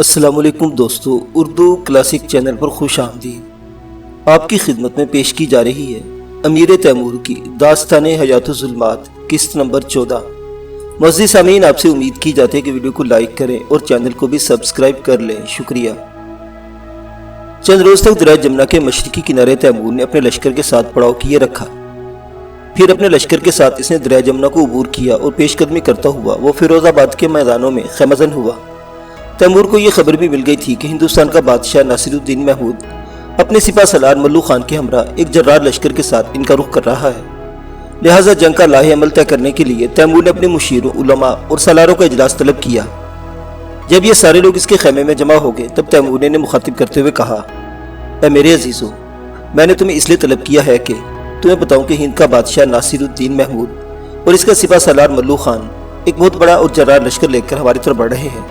السلام علیکم دوستو، اردو کلاسک چینل پر خوش آمدید۔ آپ کی خدمت میں پیش کی جا رہی ہے امیر تیمور کی داستان حیات الظلمات قسط نمبر 14۔ معزز سامعین، آپ سے امید کی جاتی ہے کہ ویڈیو کو لائک کریں اور چینل کو بھی سبسکرائب کر لیں، شکریہ۔ چند روز تک دریائے جمنا کے مشرقی کنارے تیمور نے اپنے لشکر کے ساتھ پڑاؤ کیے رکھا۔ پھر اپنے لشکر کے ساتھ اس نے دریائے جمنا کو عبور کیا اور پیش قدمی کرتا ہوا وہ فیروز آباد کے میدانوں میں خیمہ زن ہوا۔ تیمور کو یہ خبر بھی مل گئی تھی کہ ہندوستان کا بادشاہ ناصر الدین محمود اپنے سپہ سالار ملو خان کے ہمراہ ایک جرار لشکر کے ساتھ ان کا رخ کر رہا ہے، لہٰذا جنگ کا لاہ عمل طے کرنے کے لیے تیمور نے اپنے مشیروں، علماء اور سالاروں کا اجلاس طلب کیا۔ جب یہ سارے لوگ اس کے خیمے میں جمع ہو گئے تب تیمور نے مخاطب کرتے ہوئے کہا، اے میرے عزیزو، میں نے تمہیں اس لیے طلب کیا ہے کہ تمہیں بتاؤں کہ ہند کا بادشاہ ناصر الدین محمود اور اس کا سپہ سالار ملو خان ایک بہت بڑا اور جرار لشکر لے کر ہماری طرف بڑھ رہے ہیں،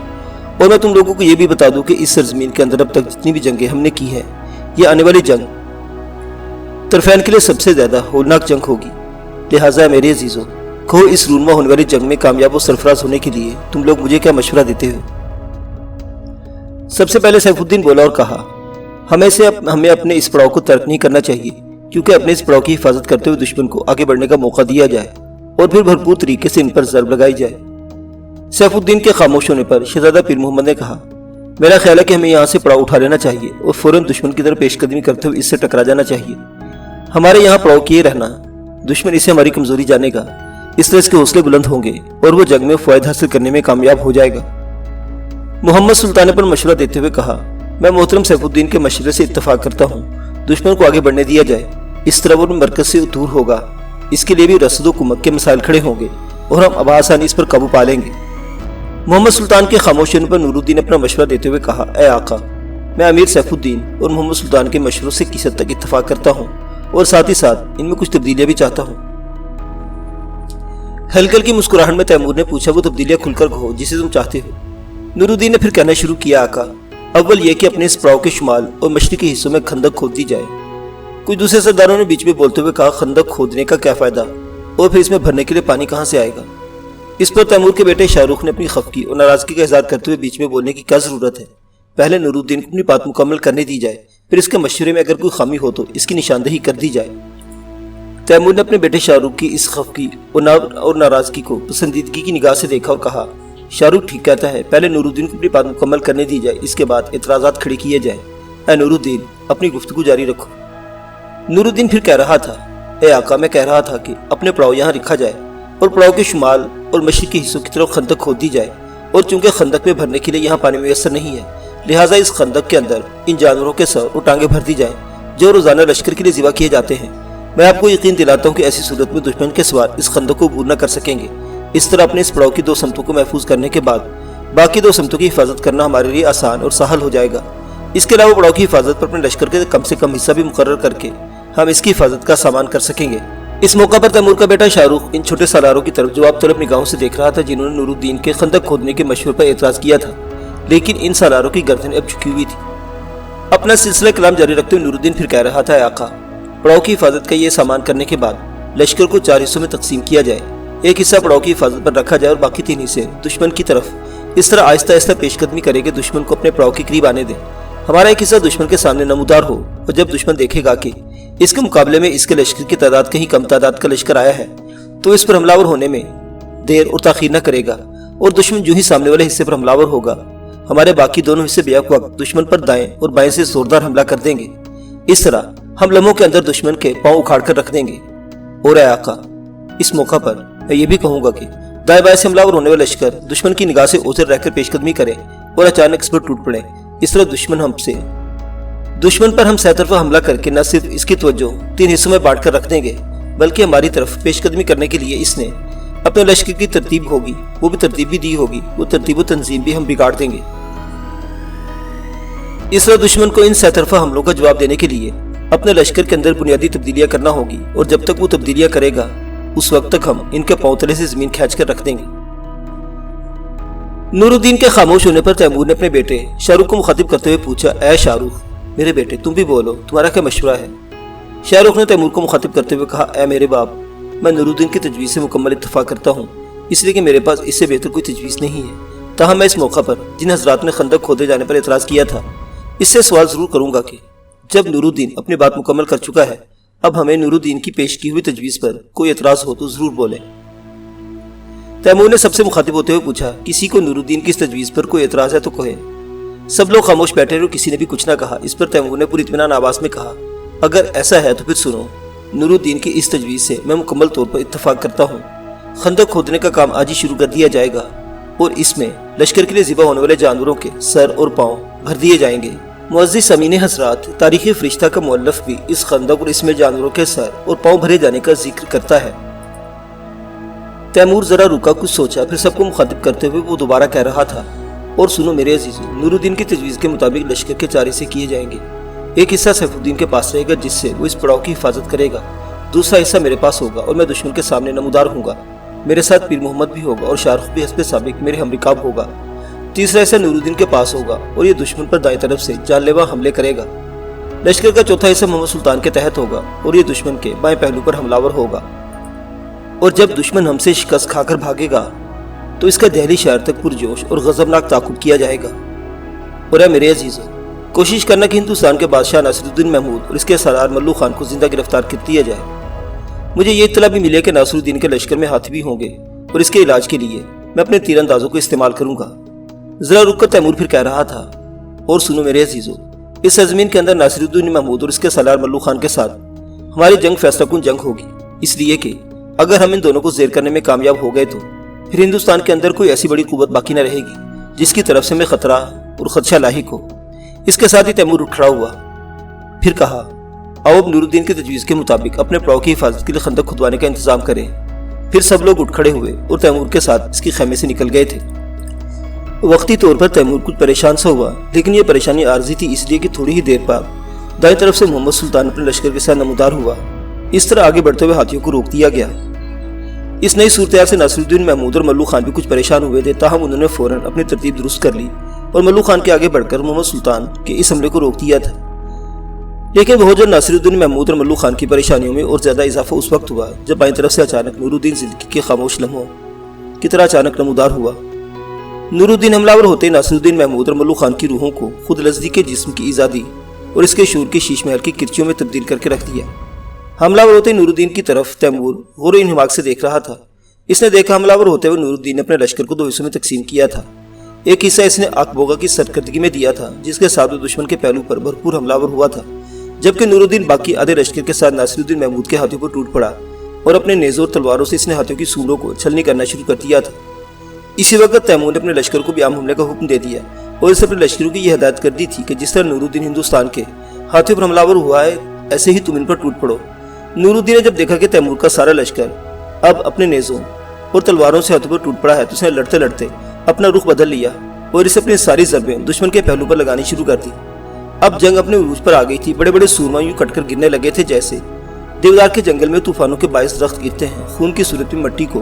اور میں تم لوگوں کو یہ بھی بتا دوں کہ اس سرزمین کے اندر اب تک جتنی بھی جنگیں ہم نے کی ہیں، یہ آنے والی جنگ طرفین کے لیے سب سے زیادہ ہولناک جنگ ہوگی۔ لہٰذا میرے عزیزو، کہو اس رونما ہونے والی جنگ میں کامیاب و سرفراز ہونے کے لیے تم لوگ مجھے کیا مشورہ دیتے ہو؟ سب سے پہلے سیف الدین بولا اور کہا، ہمیں اپنے اس پڑاؤ کو ترک نہیں کرنا چاہیے، کیونکہ اپنے اس پڑاؤ کی حفاظت کرتے ہوئے دشمن کو آگے بڑھنے کا موقع دیا جائے اور پھر بھرپور طریقے سے ان پر ضرب لگائی جائے۔ سیف الدین کے خاموش ہونے پر شہزادہ پیر محمد نے کہا، میرا خیال ہے کہ ہمیں یہاں سے پڑاؤ اٹھا لینا چاہیے اور فوراً دشمن کی طرف پیش قدمی کرتے ہوئے اس سے ٹکرا جانا چاہیے۔ ہمارے یہاں پڑاؤ کیے رہنا، دشمن اسے ہماری کمزوری جانے گا، اس طرح اس کے حوصلے بلند ہوں گے اور وہ جنگ میں فوائد حاصل کرنے میں کامیاب ہو جائے گا۔ محمد سلطان نے پر مشورہ دیتے ہوئے کہا، میں محترم سیف الدین کے مشورے سے اتفاق کرتا ہوں، دشمن کو آگے بڑھنے دیا جائے، اس طرح وہ مرکز سے دور ہوگا، اس کے لیے بھی رسد و کمک کے مسائل کھڑے ہوں گے اور ہم بآسانی اس پر قابو پا لیں گے۔ محمد سلطان کے خاموش ہونے پر نور الدین نے اپنا مشورہ دیتے ہوئے کہا، اے آقا، میں امیر سیف الدین اور محمد سلطان کے مشوروں سے کس حد تک اتفاق کرتا ہوں اور ساتھ ہی ساتھ ان میں کچھ تبدیلیاں بھی چاہتا ہوں۔ ہلکل کی مسکراہٹ میں تیمور نے پوچھا، وہ تبدیلیاں کھل کر کہو جسے تم چاہتے ہو۔ نور الدین نے پھر کہنا شروع کیا، آقا، اول یہ کہ اپنے اس پڑاؤ کے شمال اور مشرقی حصوں میں خندق کھود دی جائے۔ کچھ دوسرے سرداروں نے بیچ میں بولتے ہوئے کہا، خندق کھودنے کا کیا فائدہ اور پھر اس میں بھرنے کے لیے پانی کہاں سے آئے گا؟ اس پر تیمور کے بیٹے شاہ رخ نے اپنی خفگی اور ناراضگی کا اظہار کرتے ہوئے بیچ میں بولنے کی کیا ضرورت ہے، پہلے نور الدین کو اپنی بات مکمل کرنے دی جائے، پھر اس کے مشورے میں اگر کوئی خامی ہو تو اس کی نشاندہی کر دی جائے۔ تیمور نے اپنے بیٹے شاہ رخ کی اس خفگی اور ناراضگی کو پسندیدگی کی نگاہ سے دیکھا اور کہا، شاہ رخ ٹھیک کہتا ہے، پہلے نور الدین کو اپنی بات مکمل کرنے دی جائے، اس کے بعد اعتراضات کھڑے کیے جائیں۔ اے نور الدین، اپنی گفتگو جاری رکھو۔ نور الدین پھر کہہ رہا تھا، اے آقا، میں کہہ رہا تھا کہ اپنے پڑاؤ یہاں رکھا جائے اور پڑاؤ کے شمال اور مشرقی حصوں کی طرف خندق کھود دی جائے، اور چونکہ خندق میں بھرنے کے لیے یہاں پانی میسر نہیں ہے، لہٰذا اس خندق کے اندر ان جانوروں کے سر اور ٹانگیں بھر دی جائیں جو روزانہ لشکر کے لیے ذبح کیے جاتے ہیں۔ میں آپ کو یقین دلاتا ہوں کہ ایسی صورت میں دشمن کے سوار اس خندق کو عبور نہ کر سکیں گے۔ اس طرح اپنے اس پڑاؤ کی 2 سمتوں کو محفوظ کرنے کے بعد باقی 2 سمتوں کی حفاظت کرنا ہمارے لیے آسان اور سہل ہو جائے گا۔ اس کے علاوہ پڑاؤ کی حفاظت پر اپنے لشکر کے کم سے کم حصہ بھی مقرر کر کے ہم اس کی حفاظت کا سامان کر سکیں گے۔ اس موقع پر تیمور کا بیٹا شاہ رخ ان چھوٹے سالاروں کی طرف جواب طلب نگاہوں سے دیکھ رہا تھا جنہوں نے نور الدین کے خندق کھودنے کے مشورے پر اعتراض کیا تھا، لیکن ان سالاروں کی گردنیں اب جھکی ہوئی تھی۔ اپنا سلسلہ کلام جاری رکھتے ہوئے نور الدین پھر کہہ رہا تھا، اے آقا، پڑاؤ کی حفاظت کا یہ سامان کرنے کے بعد لشکر کو 4 حصوں میں تقسیم کیا جائے، ایک حصہ پڑاؤ کی حفاظت پر رکھا جائے اور باقی 3 حصے دشمن کی طرف اس طرح آہستہ آہستہ پیش قدمی کرے کہ دشمن کو اپنے پڑاؤ کے قریب آنے دیں۔ ہمارا ایک حصہ دشمن کے سامنے نمودار ہو، اور جب دشمن دیکھے گا کہ اس کے مقابلے میں اس کے لشکر کی تعداد کہیں کم تعداد کا لشکر آیا ہے تو اس پر حملہ آور ہونے میں دیر اور تاخیر نہ کرے گا، اور دشمن جو ہی سامنے والے حصے پر حملہ آور ہوگا، ہمارے باقی دونوں حصے بیک وقت دشمن پر دائیں اور بائیں سے زوردار حملہ کر دیں گے۔ اس طرح ہم لمحوں کے اندر دشمن کے پاؤں اکھاڑ کر رکھ دیں گے۔ اور اے آقا، اس موقع پر میں یہ بھی کہوں گا کہ دائیں بائیں سے حملہ آور ہونے والے لشکر دشمن کی نگاہ سے اوزر رہ کر پیش قدمی کریں اور اچانک اس پر ٹوٹ پڑیں۔ اس طرح دشمن پر ہم سہ طرفہ حملہ کر کے نہ صرف اس کی توجہ 3 حصوں میں بانٹ کر رکھ دیں گے، بلکہ ہماری طرف پیش قدمی کرنے کے لیے اس نے اپنے لشکر کی ترتیب ہوگی، وہ بھی ترتیب بھی دی ہوگی، وہ ترتیب و تنظیم بھی ہم بگاڑ دیں گے۔ اس طرح دشمن کو ان سہ طرفہ حملوں کا جواب دینے کے لیے اپنے لشکر کے اندر بنیادی تبدیلیاں کرنا ہوگی، اور جب تک وہ تبدیلیاں کرے گا اس وقت تک ہم ان کے پاؤں تلے سے زمین کھینچ کر رکھ دیں گے۔ نور الدین کے خاموش ہونے پر تیمور نے اپنے بیٹے شاہ رخ کو مخاطب کرتے ہوئے پوچھا، اے شاہ رخ، میرے بیٹے، تم بھی بولو، تمہارا کیا مشورہ ہے؟ شاہ رخ نے تیمور کو مخاطب کرتے ہوئے کہا، اے میرے باپ، میں نور الدین کی تجویز سے مکمل اتفاق کرتا ہوں، اس لیے کہ میرے پاس اس سے بہتر کوئی تجویز نہیں ہے۔ تاہم میں اس موقع پر جن حضرات نے خندق کھودے جانے پر اعتراض کیا تھا اس سے سوال ضرور کروں گا کہ جب نور الدین اپنی بات مکمل کر چکا ہے اب ہمیں نور الدین کی پیش کی ہوئی تجویز پر کوئی اعتراض ہو تو ضرور بولیں۔ تیمور نے سب سے مخاطب ہوتے ہوئے پوچھا، کسی کو نور الدین کی اس تجویز پر کوئی اعتراض ہے تو کہے۔ سب لوگ خاموش بیٹھے اور کسی نے بھی کچھ نہ کہا۔ اس پر تیمور نے پوری اطمینان آواز میں کہا، اگر ایسا ہے تو پھر سنو، نور الدین کی اس تجویز سے میں مکمل طور پر اتفاق کرتا ہوں۔ خندق کھودنے کا کام آج ہی شروع کر دیا جائے گا اور اس میں لشکر کے لیے ذبح ہونے والے جانوروں کے سر اور پاؤں بھر دیے جائیں گے۔ معزز سامعین حضرات، تاریخ فرشتہ کا مؤلف بھی اس خندق اور اس میں جانوروں کے سر اور پاؤں بھرے جانے کا ذکر کرتا ہے۔ تیمور ذرا رکا، کچھ سوچا، پھر سب کو مخاطب کرتے ہوئے وہ دوبارہ کہہ رہا تھا، اور سنو میرے عزیزو، نور الدین کی تجویز کے مطابق لشکر کے 4 حصے کیے جائیں گے۔ ایک حصہ سیف الدین کے پاس رہے گا جس سے وہ اس پڑاؤ کی حفاظت کرے گا، دوسرا حصہ میرے پاس ہوگا اور میں دشمن کے سامنے نمودار ہوں گا، میرے ساتھ پیر محمد بھی ہوگا اور شاہ رخ بھی حسب سابق میرے ہم رکاب ہوگا، تیسرا حصہ نور الدین کے پاس ہوگا اور یہ دشمن پر دائیں طرف سے جان لیوا حملے کرے گا، لشکر کا چوتھا حصہ محمد سلطان کے تحت ہوگا اور یہ دشمن کے بائیں پہلو پر حملہ ور ہوگا، اور جب دشمن ہم سے شکست کھا کر بھاگے گا تو اس کا دہلی شہر تک پرجوش اور غضبناک تعاقب کیا جائے گا۔ اور اے میرے عزیزو، کوشش کرنا کہ ہندوستان کے بادشاہ ناصر الدین محمود اور اس کے سردار ملو خان کو زندہ گرفتار کر دیا جائے۔ مجھے یہ اطلاع بھی ملی ہے کہ ناصر الدین کے لشکر میں ہاتھی بھی ہوں گے اور اس کے علاج کے لیے میں اپنے تیر اندازوں کو استعمال کروں گا۔ ذرا رک کر تیمور پھر کہہ رہا تھا، اور سنو میرے عزیزو، اس سرزمین کے اندر ناصر الدین محمود اور اس کے سالار ملو خان کے ساتھ ہماری جنگ فیصلہ کن جنگ ہوگی، اس لیے کہ اگر ہم ان دونوں کو زیر کرنے میں کامیاب ہو گئے تو پھر ہندوستان کے اندر کوئی ایسی بڑی قوت باقی نہ رہے گی جس کی طرف سے میں خطرہ اور خدشہ لاحق ہو۔ اس کے ساتھ ہی تیمور اٹھ کھڑا ہوا، پھر کہا، آؤ اب نور الدین کی تجویز کے مطابق اپنے پڑاؤ کی حفاظت کے لیے خندق کھدوانے کا انتظام کریں۔ پھر سب لوگ اٹھ کھڑے ہوئے اور تیمور کے ساتھ اس کی خیمے سے نکل گئے تھے۔ وقتی طور پر تیمور کچھ پریشان سا ہوا، لیکن یہ پریشانی عارضی تھی، اس لیے کہ تھوڑی ہی دیر بعد دائیں طرف سے محمد سلطان اپنے لشکر کے ساتھ نمودار ہوا۔ اس طرح آگے بڑھتے ہوئے ہاتھیوں کو روک دیا گیا۔ اس نئی صورتحال سے ناصر الدین محمود اور ملو خان بھی کچھ پریشان ہوئے تھے، تاہم انہوں نے فوراً اپنی ترتیب درست کر لی اور ملو خان کے آگے بڑھ کر محمد سلطان کے اس حملے کو روک دیا تھا۔ لیکن بہت جلد ناصر الدین محمود اور ملو خان کی پریشانیوں میں اور زیادہ اضافہ اس وقت ہوا جب بائیں طرف سے اچانک نور الدین زندگی کے خاموش لمحوں کی طرح اچانک نمودار ہوا۔ نور الدین حملہ ہوتے ناصر الدین محمود اور ملو خان کی روحوں کو خود لزدی کے جسم کی ایزادی اور اس کے شور کی شیش محل کی کرچیوں میں تبدیل کر کے رکھ دیا۔ حملہ ہوتے نور الدین کی طرف تیمور غور و انہماک سے دیکھ رہا تھا۔ اس نے دیکھا حملہ ہوتے ہوئے نور الدین نے اپنے لشکر کو 2 حصوں میں تقسیم کیا تھا۔ ایک حصہ اس نے آکبوگا کی سرکردگی میں دیا تھا جس کے ساتھ وہ دشمن کے پہلو پر بھرپور حملہ ور ہوا تھا، جبکہ نور الدین باقی آدھے لشکر کے ساتھ ناصر الدین محمود کے ہاتھوں پر ٹوٹ پڑا اور اپنے نیزوں اور تلواروں سے اس نے ہاتھوں کی سونڈوں کو چھلنی کرنا شروع کر دیا تھا۔ اسی وقت تیمور نے اپنے لشکر کو بھی عام حملے کا حکم دے دیا اور اس اپنے لشکروں کی یہ ہدایت کر دی تھی کہ جس طرح نور الدین ہندوستان کے ہاتھوں پر حملہ ور ہوا ہے ایسے ہی تم ان پر ٹوٹ پڑو۔ نور الدین نے جب دیکھا کہ تیمور کا سارا لشکر اب اپنے نیزوں اور تلواروں سے ہاتھوں پر ٹوٹ پڑا ہے تو اس نے لڑتے لڑتے اپنا رخ بدل لیا اور اسے اپنی ساری ضربیں دشمن کے پہلو پر لگانی شروع کر دی۔ اب جنگ اپنے عروج پر آ گئی تھی۔ بڑے بڑے سورما یوں کٹ کر گرنے لگے تھے جیسے دیودار کے جنگل میں طوفانوں کے باعث درخت گرتے ہیں۔ خون کی صورت میں مٹی کو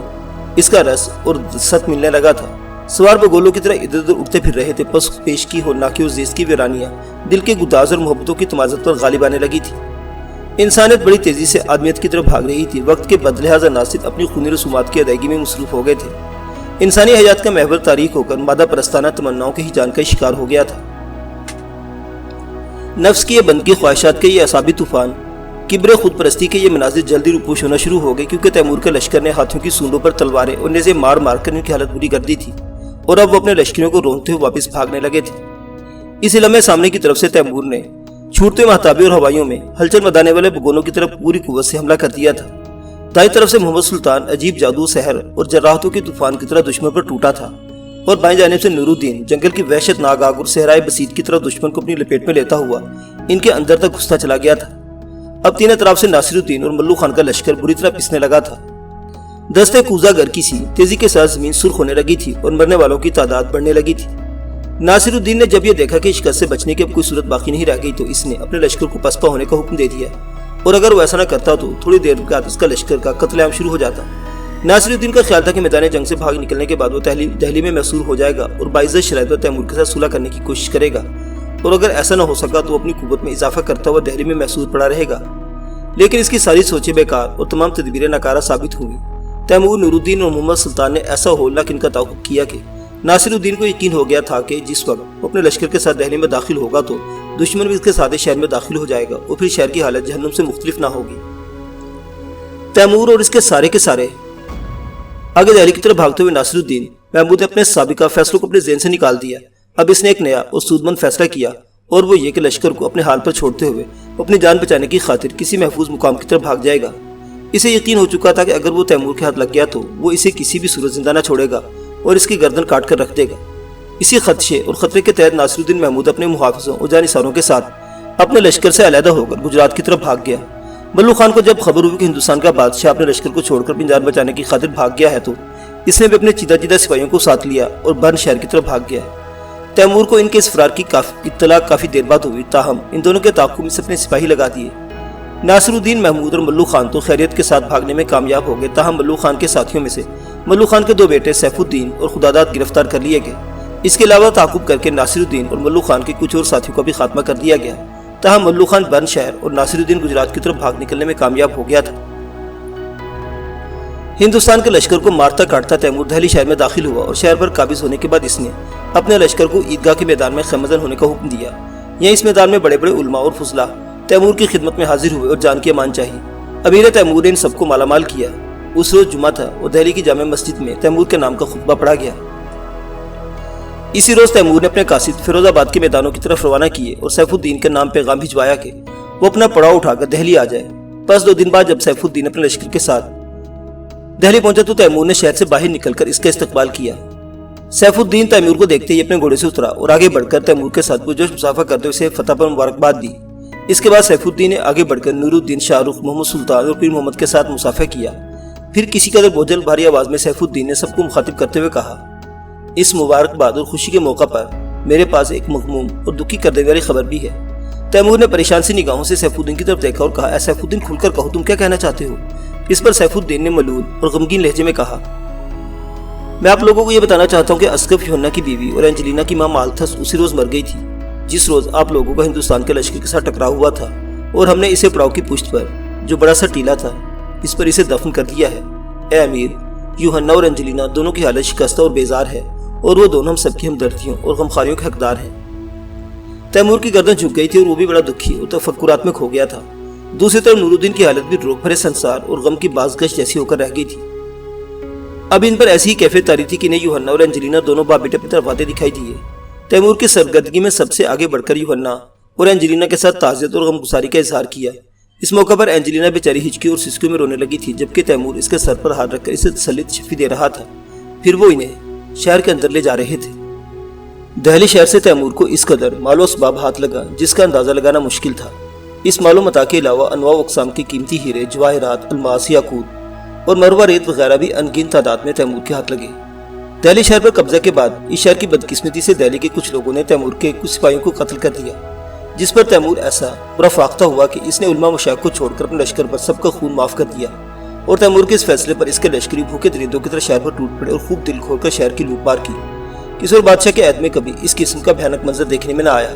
اس کا رس اور ست ملنے لگا تھا۔ سوار بگولوں کی طرح ادھر ادھر اٹھتے پھر رہے تھے۔ پس پیش کی ہولناکی اور زیست کی ویرانیاں دل کے گداز اور محبتوں کی تمازت پر غالب آنے لگی تھی۔ انسانیت بڑی تیزی سے آدمیت کی طرف بھاگ رہی تھی۔ وقت کے بدلحاظ عناصر اپنی خونی رسومات کی ادائیگی میں مصروف ہو گئے تھے۔ انسانی حیات کا محور تاریک ہو کر مادہ پرستانہ تمناؤں کے ہی جان کا شکار ہو گیا تھا۔ نفس کی یہ بندگی، خواہشات کے یہ اعصابی طوفان، کبر خود پرستی کے یہ مناظر جلدی روپوش ہونا شروع ہو گئے، کیونکہ تیمور کے لشکر نے ہاتھوں کی سونڈوں پر تلواریں اور نیزے مار مار کر ان کی حالت بری کر دی تھی اور اب وہ اپنے لشکریوں کو رونتے ہوئے واپس بھاگنے لگے تھے۔ اس لمحے سامنے کی طرف سے تیمور نے چھوٹتے مہتابے اور ہوائیوں میں ہلچل مدانے والے بگونوں کی طرف پوری قوت سے حملہ کر دیا تھا۔ دائیں طرف سے محمد سلطان عجیب جادو، سحر اور جراحتوں کے طوفان کی طرح دشمن پر ٹوٹا تھا، اور بائیں جانب سے نور الدین جنگل کی وحشت ناک آگ اور صحرائے بسیط کی طرح دشمن کو اپنی لپیٹ میں لیتا ہوا ان کے اندر تک گھستا چلا گیا تھا۔ اب تین اطراف سے ناصر الدین اور ملو خان کا لشکر بری طرح پسنے لگا تھا۔ دستے کوزہ گر کی سی تیزی کے ساتھ زمین سرخ ہونے لگی تھی اور مرنے والوں کی تعداد بڑھنے لگی تھی۔ ناصر الدین نے جب یہ دیکھا کہ شکست سے بچنے کی اب کوئی صورت باقی نہیں رہ گئی تو اس نے اپنے لشکر کو پسپا ہونے کا حکم دے دیا، اور اگر وہ ایسا نہ کرتا تو تھوڑی دیر بعد اس کا لشکر کا قتل عام شروع ہو جاتا۔ ناصر الدین کا خیال تھا کہ میدان جنگ سے بھاگ نکلنے کے بعد وہ دہلی میں محصور ہو جائے گا اور باعزت شرائط پر تیمور کے ساتھ صلح کرنے کی کوشش کرے گا، اور اگر ایسا نہ ہو سکا تو وہ اپنی قوت میں اضافہ کرتا ہوا دہلی میں محصور پڑا رہے گا۔ لیکن اس کی ساری سوچیں بیکار اور تمام تدبیریں ناکارہ ثابت ہوئیں۔ تیمور، نور الدین اور محمد سلطان نے ایسا ہولناک ان کا تعاقب کیا کہ ناصر الدین کو یقین ہو گیا تھا کہ جس وقت وہ اپنے لشکر کے ساتھ دہلی میں داخل ہوگا تو دشمن بھی اس کے ساتھ شہر میں داخل ہو جائے گا اور پھر شہر کی حالت جہنم سے مختلف نہ ہوگی۔ تیمور اور اس کے سارے آگے دہلی کی طرف بھاگتے ہوئے ناصر الدین محمود نے اپنے سابقہ فیصلوں کو اپنے ذہن سے نکال دیا۔ اب اس نے ایک نیا اور سودمند فیصلہ کیا، اور وہ یہ کہ لشکر کو اپنے حال پر چھوڑتے ہوئے اپنی جان بچانے کی خاطر کسی محفوظ مقام کی طرف بھاگ جائے گا۔ اسے یقین ہو چکا تھا کہ اگر وہ تیمور کے ہاتھ لگ گیا تو وہ اسے کسی بھی صورت زندہ نہ چھوڑے گا اور اس کی گردن کاٹ کر رکھ دے گا۔ اسی خدشے اور خطرے کے تحت ناصر الدین محمود اپنے محافظوں اور جانثاروں کے ساتھ اپنے لشکر سے علیحدہ ہو کر گجرات کی طرف بھاگ گیا۔ ملو خان کو جب خبر ہوئی کہ ہندوستان کا بادشاہ اپنے لشکر کو چھوڑ کر اپنی جان بچانے کی خاطر بھاگ گیا ہے تو اس نے بھی اپنے چیدہ سپاہیوں کو ساتھ لیا اور برن شہر کی طرف بھاگ گیا۔ تیمور کو ان کے اس فرار کی اطلاع کافی دیر بعد ہوئی، تاہم ان دونوں کے تعاقب میں سے اپنے سپاہی لگا دیے۔ ناصر الدین محمود اور ملو خان تو خیریت کے ساتھ بھاگنے میں کامیاب ہو گئے، تاہم ملو خان کے ساتھیوں میں سے ملو خان کے 2 بیٹے سیف الدین اور خداداد گرفتار کر لیے گئے۔ اس کے علاوہ تعاقب کر کے ناصر الدین اور ملو خان کے کچھ اور ساتھیوں کا بھی خاتمہ کر دیا گیا، تاہم ملو خان برن شہر اور ناصر الدین گجرات کی طرف بھاگ نکلنے میں کامیاب ہو گیا تھا۔ ہندوستان کے لشکر کو مارتا کاٹتا تیمور دہلی شہر میں داخل ہوا اور شہر پر قابض ہونے کے بعد اس نے اپنے لشکر کو عیدگاہ کے میدان میں خیمہ زن ہونے کا حکم دیا۔ یہاں اس میدان میں بڑے بڑے علماء اور فضلاء تیمور کی خدمت میں حاضر ہوئے اور جان کی امان چاہی۔ امیر تیمور نے ان سب کو مالا مال کیا۔ اس روز جمعہ تھا اور دہلی کی جامع مسجد میں تیمور کے نام کا خطبہ پڑھا گیا۔ اسی روز تیمور نے اپنے قاصد فیروز آباد کے میدانوں کی طرف روانہ کیے اور سیف الدین کے نام پیغام بھجوایا کہ وہ اپنا پڑاؤ اٹھا کر دہلی آ جائے۔ بس 2 دن بعد جب سیف الدین اپنے لشکر کے ساتھ دہلی پہنچا تو تیمور نے شہر سے باہر نکل کر اس کا استقبال کیا۔ سیف الدین تیمور کو دیکھتے ہی اپنے گھوڑے سے اترا اور آگے بڑھ کر تیمور کے ساتھ پرجوش مصافحہ کرتے ہوئے اسے فتح پر مبارکباد دی۔ اس کے بعد سیف الدین نے آگے بڑھ کر نور الدین، شاہ رخ، محمد سلطان اور پیر محمد کے ساتھ مصافحہ کیا۔ پھر کسی قدر بوجھل بھاری آواز میں سیف الدین نے سب کو مخاطب کرتے ہوئے کہا، اس مبارکباد اور خوشی کے موقع پر میرے پاس ایک مغموم اور دکھی کر دینے والی خبر بھی ہے۔ تیمور نے پریشان سی نگاہوں سے سیف الدین کی طرف دیکھا اور کہا، اے سیف الدین کھل کر کہو، تم کیا کہنا چاہتے ہو؟ اس پر سیف الدین نے ملول اور غمگین لہجے میں کہا، میں آپ لوگوں کو یہ بتانا چاہتا ہوں کہ اسقف یوحنا کی بیوی اور اینجلینا کی ماں مالتھس اسی روز مر گئی تھی جس روز آپ لوگوں کا ہندوستان کے لشکر کے ساتھ ٹکراؤ ہوا تھا، اور ہم نے اسے پڑاؤ کی پشت پر جو بڑا سا ٹیلا تھا اس پر اسے دفن کر دیا ہے۔ اے امیر، یوحنا اور اینجلینا دونوں کی حالت شکستہ اور بیزار ہے اور وہ دونوں ہم سب کی ہمدردیوں اور غمخاریوں کے حقدار ہیں۔ تیمور کی گردن جھک گئی تھی اور وہ بھی بڑا دکھی اور تفکرات میں کھو گیا تھا۔ دوسری طرف نور الدین کی حالت بھی روگ بھرے سنسار اور غم کی بازگشت جیسی ہو کر رہ گئی تھی۔ اب ان پر ایسی ہی کیفیت طاری تھی کہ انہیں یوحنا اور اینجلینا دونوں باپ بیٹے اپنی طرف آتے دکھائی دیے۔ تیمور کی سرگردگی میں سب سے آگے بڑھ کر یوحنا اور اینجلینا کے ساتھ تعزیت اور غمگساری کا اظہار کیا۔ اس موقع پر اینجلینا بیچاری ہچکی اور سسکیوں میں رونے لگی تھی، جبکہ تیمور اس کے سر پر ہاتھ رکھ کر اسے تسلی شفی دے رہا تھا۔ پھر وہ انہیں شہر کے اندر لے جا رہے تھے۔ دہلی شہر سے تیمور کو اس قدر مال و اسباب ہاتھ لگا جس کا اندازہ لگانا مشکل تھا۔ اس مال و متاع کے علاوہ انواع و اقسام کے قیمتی ہیرے، جواہرات، الماس، یاقوت اور مروہ ریت وغیرہ بھی ان گنت تعداد میں تیمور کے ہاتھ لگے۔ دہلی شہر پر قبضہ کے بعد اس شہر کی بدقسمتی سے دہلی کے کچھ لوگوں نے تیمور کے کچھ سپاہیوں کو قتل کر دیا، جس پر تیمور ایسا برا فاختہ ہوا کہ اس نے علماء مشائخ کو چھوڑ کر اپنے لشکر پر سب کا خون معاف کر دیا، اور تیمور کے اس فیصلے پر اس کے لشکری بھوکے درندوں کی طرح شہر پر ٹوٹ پڑے اور خوب دل کھول کر شہر کی لوٹ مار کی۔ کسی اور بادشاہ کے عہد میں کبھی اس قسم کا بھیانک منظر دیکھنے میں نہ آیا۔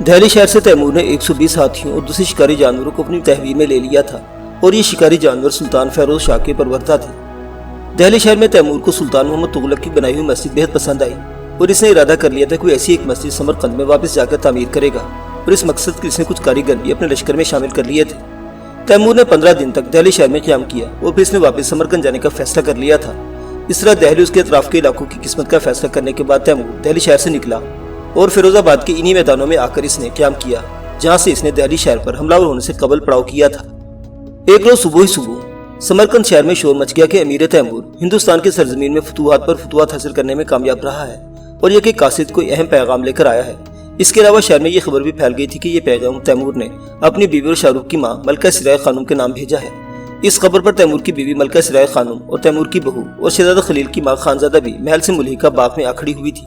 دہلی شہر سے تیمور نے 120 ہاتھیوں اور دوسری شکاری جانوروں کو اپنی تحویل میں لے لیا تھا، اور یہ شکاری جانور سلطان فیروز شاہ کے پروردہ تھے۔ دہلی شہر میں تیمور کو سلطان محمد تغلق کی بنائی ہوئی مسجد بہت پسند آئی، اور اس نے ارادہ کر لیا تھا کہ وہ ایسی ایک مسجد سمرقند میں واپس جا کر تعمیر کرے گا، اور اس مقصد کے اس نے کچھ کاریگر بھی اپنے لشکر میں شامل کر لیے تھے۔ تیمور نے 15 دن تک دہلی شہر میں قیام کیا اور پھر اس نے واپس سمرقند جانے کا فیصلہ کر لیا تھا۔ اس طرح دہلی اس کے اطراف کے علاقوں کی قسمت کا فیصلہ کرنے کے بعد تیمور دہلی شہر سے نکلا اور فیروز آباد کے انہی میدانوں میں آ کر اس نے قیام کیا، جہاں سے اس نے دہلی شہر پر حملہ آور ہونے سے قبل پڑاؤ کیا تھا۔ ایک روز صبح سمرقند شہر میں شور مچ گیا کہ امیر تیمور ہندوستان کے سرزمین میں فتوحات پر فتوحات حاصل کرنے میں کامیاب رہا ہے، اور یہ کہ قاصد کوئی اہم پیغام لے کر آیا ہے۔ اس کے علاوہ شہر میں یہ خبر بھی پھیل گئی تھی کہ یہ پیغام تیمور نے اپنی بیوی اور شاہ رخ کی ماں ملکہ سرائے خانم کے نام بھیجا ہے۔ اس خبر پر تیمور کی بیوی ملکہ سرائے خانم اور تیمور کی بہو اور شہزادہ خلیل کی ماں خانزادہ بھی محل سے ملحقہ باغ میں آ کھڑی ہوئی تھی۔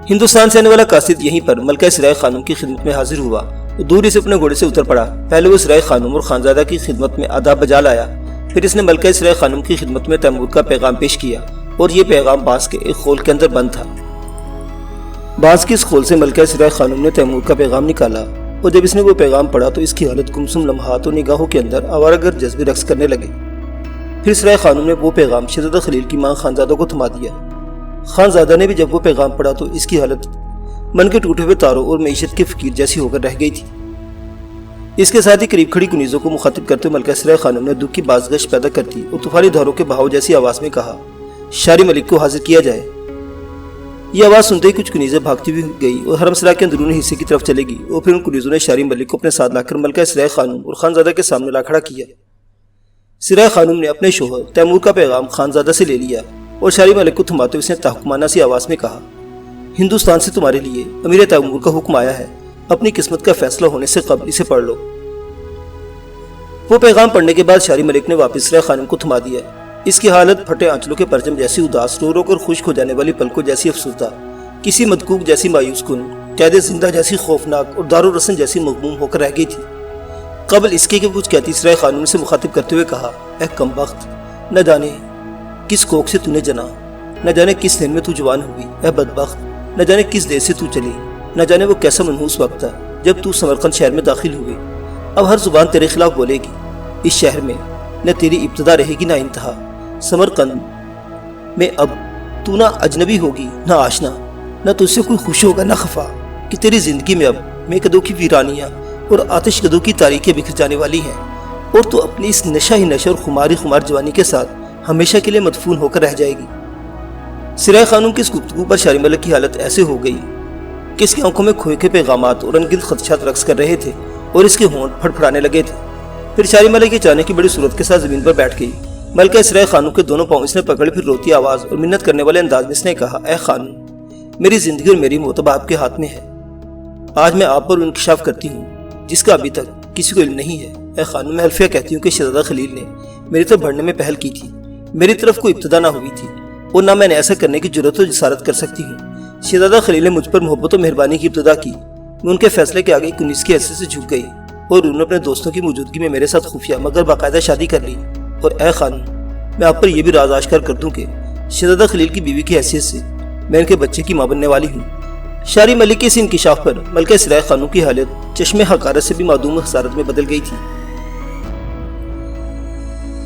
ہندوستان سے آنے والا قاصد یہیں پر ملکہ سرائے خانم کی خدمت میں حاضر ہوا، دور سے اپنے گھوڑے سے اتر پڑا۔ پہلے وہ سرائے خانم اور خانزادہ کی خدمت میں آداب بجا لایا، پھر اس نے ملکہ سرائے خانم کی خدمت میں تیمور کا پیغام پیش کیا، اور یہ پیغام بانس کے ایک خول کے اندر بند تھا۔ بانس کی اس خول سے ملکہ سرائے خانم نے تیمور کا پیغام نکالا، اور جب اس نے وہ پیغام پڑھا تو اس کی حالت گمسم لمحات اور نگاہوں کے اندر آوارہ گر جذبے رقص کرنے لگے۔ پھر سرائے خانم نے وہ پیغام شہزادہ خلیل کی ماں خانزادہ کو تھما دیا۔ خانزادہ نے بھی جب وہ پیغام پڑھا تو اس کی حالت من کے ٹوٹے ہوئے تاروں اور معیشت کے فقیر جیسی ہو کر رہ گئی تھی۔ اس کے ساتھ ہی قریب کھڑی کنیزوں کو مخاطب کرتے ہوئے ملکہ سرائے خانم نے دکھ کی بازگشت پیدا کرتی اور طوفانی دھاروں کے بہاؤ جیسی آواز میں کہا، شاری ملک کو حاضر کیا جائے۔ یہ آواز سنتے ہی کچھ کنیزیں بھاگتی ہوئی گئی اور حرم سرا کے اندرونی حصے کی طرف چلے گی، اور پھر ان کنیزوں نے شاری ملک کو اپنے ساتھ لا کر ملکہ سرائے خانم اور خانزادہ کے سامنے لا کھڑا کیا۔ سرائے خانم نے اپنے شوہر تیمور کا پیغام خانزادہ سے لے لیا اور شاری ملک کو تھماتے ہوئے اس نے تحکمانہ سی آواز میں کہا، ہندوستان سے تمہارے لیے امیر تیمور کا حکم آیا ہے، اپنی قسمت کا فیصلہ ہونے سے قبل اسے پڑھ لو۔ وہ پیغام پڑھنے کے بعد شاری ملک نے واپس سرائے خانم کو تھما دیا۔ اس کی حالت پھٹے آنچلوں کے پرچم جیسی اداس، رو رو کر خشک ہو جانے والی پلکوں جیسی افسردہ، کسی مدکوک جیسی مایوس کن، قید زندہ جیسی خوفناک اور دارالرسن جیسی مغموم ہو کر رہ گئی تھی۔ قبل اس کے کہ کچھ کہتی سرائے خانم سے مخاطب کرتے ہوئے کہا، اے کمبخت، نہ جانے کس کوکھ سے تو نے جنا، نہ جانے کس دن میں تو جوان ہوئی، اے بدبخت، نہ جانے کس دیش سے تو چلی، نہ جانے وہ کیسا منحوس وقت تھا جب تو سمرقند شہر میں داخل ہوئی۔ اب ہر زبان تیرے خلاف بولے گی، اس شہر میں نہ تیری ابتدا رہے گی نہ انتہا۔ سمرقند میں اب تو نہ اجنبی ہوگی نہ آشنا، نہ تجھ سے کوئی خوش ہوگا نہ خفا، کہ تیری زندگی میں اب میں قدوں کی ویرانیاں اور آتش قدوں کی تاریکیں بکھر جانے والی ہیں، اور تو اپنی اس نشہ ہی نشہ اور خمار جوانی کے ساتھ ہمیشہ کے لیے مدفون ہو کر رہ جائے گی۔ سرائے خانم کی اس گفتگو پر شاری ملک کی حالت ایسے ہو گئی کہ اس کی آنکھوں میں کھوئے کے پیغامات اور انگنت خدشات رقص کر رہے تھے اور اس کے ہونٹ پھڑ پھڑانے لگے تھے۔ پھر شاری ملک کی چانے کی بڑی صورت کے ساتھ زمین پر بیٹھ گئی۔ ملکہ سرائے خانم کے دونوں پاؤں اس نے پکڑے، پھر روتی آواز اور منت کرنے والے انداز میں اس نے کہا، اے خانم، میری زندگی اور میری موت اب آپ کے ہاتھ میں ہے۔ آج میں آپ پر انکشاف کرتی ہوں جس کا ابھی تک کسی کو علم نہیں ہے۔ اے خانم، میں حلفیہ کہتی ہوں کہ شہزادہ خلیل نے میری طرف بڑھنے میں پہل کی تھی، میری طرف کوئی ابتدا نہ ہوئی تھی، اور نہ میں نے ایسا کرنے کی جرأت و جسارت کر سکتی ہوں۔ شہزادہ خلیل نے مجھ پر محبت و مہربانی کی ابتدا کی، میں ان کے فیصلے کے آگے کنیز کی حیثیت سے جھک گئی، اور انہوں نے اپنے دوستوں کی موجودگی میں میرے ساتھ خفیہ مگر باقاعدہ شادی کر لی۔ اور اے خانم، میں آپ پر یہ بھی راز آشکار کر دوں کہ شہزادہ خلیل کی بیوی کی حیثیت سے میں ان کے بچے کی ماں بننے والی ہوں۔ شاری ملک کے اس انکشاف پر ملکہ سرائے خانم کی حالت چشم حقارت سے بھی معدوم حسارت میں بدل گئی تھی۔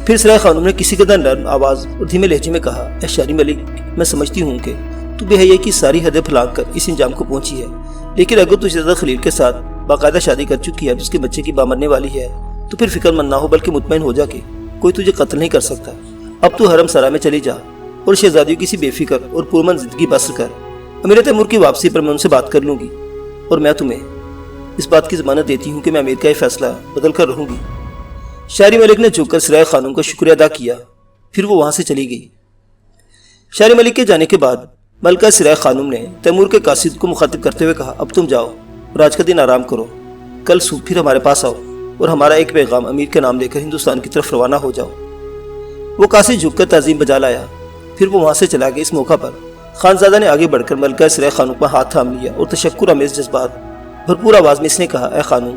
پھر سرائے خانم نے کسی قدر نرم آواز اور دھیمے لہجے میں کہا، اے شاری ملک، میں سمجھتی ہوں کہ تو بے حیائی کی ساری حدیں پھلانگ کر اس انجام کو پہنچی ہے، لیکن اگر تو شہزادہ خلیل کے ساتھ باقاعدہ شادی کر چکی ہے، جس کے بچے کی ماں مرنے والی ہے، تو پھر فکر مند نہ ہو بلکہ مطمئن ہو جا کہ کوئی تجھے قتل نہیں کر سکتا۔ اب تو حرم سرا میں چلی جا اور شہزادیوں کی سی بے فکر اور پرمن زندگی بسر کر۔ امیر تیمور کی واپسی پر میں ان سے بات کر لوں گی، اور میں تمہیں اس بات کی ضمانت دیتی ہوں کہ میں امیر کا یہ فیصلہ بدل کر رہوں گی۔ شاری ملک نے جھک کر سرائے خانم کا شکریہ ادا کیا، پھر وہ وہاں سے چلی گئی۔ شاری ملک کے جانے کے بعد ملکہ سرائے خانم نے تیمور کے قاصد کو مخاطب کرتے ہوئے کہا، اب تم جاؤ اور آج کا دن آرام کرو، کل صبح پھر ہمارے پاس آؤ اور ہمارا ایک پیغام امیر کے نام لے کر ہندوستان کی طرف روانہ ہو جاؤ۔ وہ قاصد جھک کر تعظیم بجا لایا، پھر وہ وہاں سے چلا گیا۔ اس موقع پر خانزادہ نے آگے بڑھ کر ملکہ سرائے خانم کا ہاتھ تھام لیا اور تشکر آمیز جذبات بھرپور آواز میں اس نے کہا، اے خانم،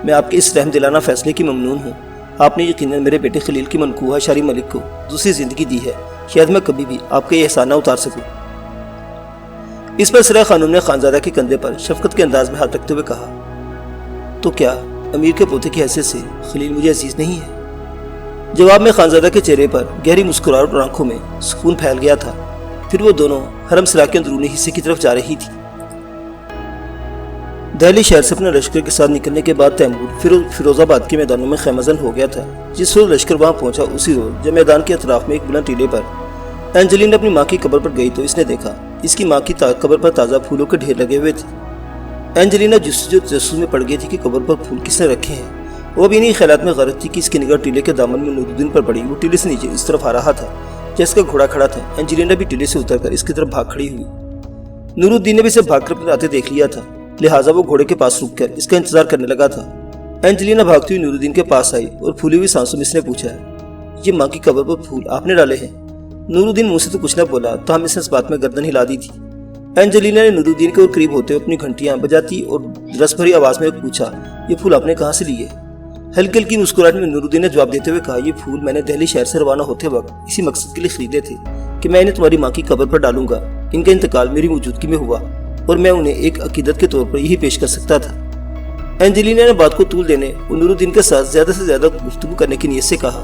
میں آپ کے اس رحم دلانہ فیصلے کی ممنون ہوں۔ آپ نے یقیناً میرے بیٹے خلیل کی منقوہ شاری ملک کو دوسری زندگی دی ہے، شاید میں کبھی بھی آپ کا یہ احسان نہ اتار سکوں۔ اس پر سرائے خانم نے خانزادہ کے کندھے پر شفقت کے انداز میں ہاتھ رکھتے ہوئے کہا، تو کیا امیر کے پوتے کی حیثیت سے خلیل مجھے عزیز نہیں ہے؟ جواب میں خانزادہ کے چہرے پر گہری مسکراہٹ اور آنکھوں میں سکون پھیل گیا تھا۔ پھر وہ دونوں حرم سرا کے اندرونی حصے کی طرف جا رہی تھی۔ دہلی شہر سے اپنے لشکر کے ساتھ نکلنے کے بعد تیمور فیروز آباد کے میدانوں میں خیمہ زن ہو گیا تھا۔ جس روز لشکر وہاں پہنچا اسی روز جب میدان کے اطراف میں ایک بلند ٹیلے پر انجلین اپنی ماں کی قبر پر گئی تو اس نے دیکھا اس کی ماں کی قبر پر تازہ پھولوں کے ڈھیر لگے ہوئے تھے۔ انجلینا جستجو تجسس میں پڑ گئی تھی کہ قبر پر پھول کس نے رکھے ہیں۔ وہ بھی انہی خیالات میں غرق تھی کہ اس کی نگاہ ٹیلے کے دامن میں نورالدین پر پڑی۔ وہ ٹیلے سے نیچے اس طرف آ رہا تھا جس کا گھوڑا کھڑا تھا۔ انجلینا بھی ٹیلے سے اتر کر اس کی طرف بھاگ کھڑی ہوئی۔ نورالدین نے بھی اسے بھاگ کر آتے دیکھ لیا تھا، لہٰذا وہ گھوڑے کے پاس رک کر اس کا انتظار کرنے لگا تھا۔ انجلینا بھاگتی ہوئی نورالدین کے پاس آئی اور پھولی ہوئی سانسوں میں اس نے پوچھا، یہ ماں کی قبر پر پھول آپ نے ڈالے ہیں؟ نورالدین منہ سے تو کچھ نہ بولا، تاہم اس نے اس بات میں گردن ہلا دی تھی۔ انجلینا نے نورالدین کے اور قریب ہوتے ہوئے اپنی گھنٹیاں بجاتی اور رس بھری آواز میں پوچھا، یہ پھول آپ نے کہاں سے لیے؟ ہلکی ہلکی مسکراہٹ میں نورالدین نے جواب دیتے ہوئے کہا، یہ پھول میں نے دہلی شہر سے روانہ ہوتے وقت اسی مقصد کے لیے خریدے تھے کہ میں انہیں تمہاری ماں کی قبر پر ڈالوں گا۔ ان کا انتقال میری موجودگی میں ہوا اور میں انہیں ایک عقیدت کے طور پر یہی پیش کر سکتا تھا۔ انجلینا نے بات کو طول دینے اور نورالدین کے ساتھ زیادہ سے زیادہ گفتگو کرنے کی نیت سے کہا،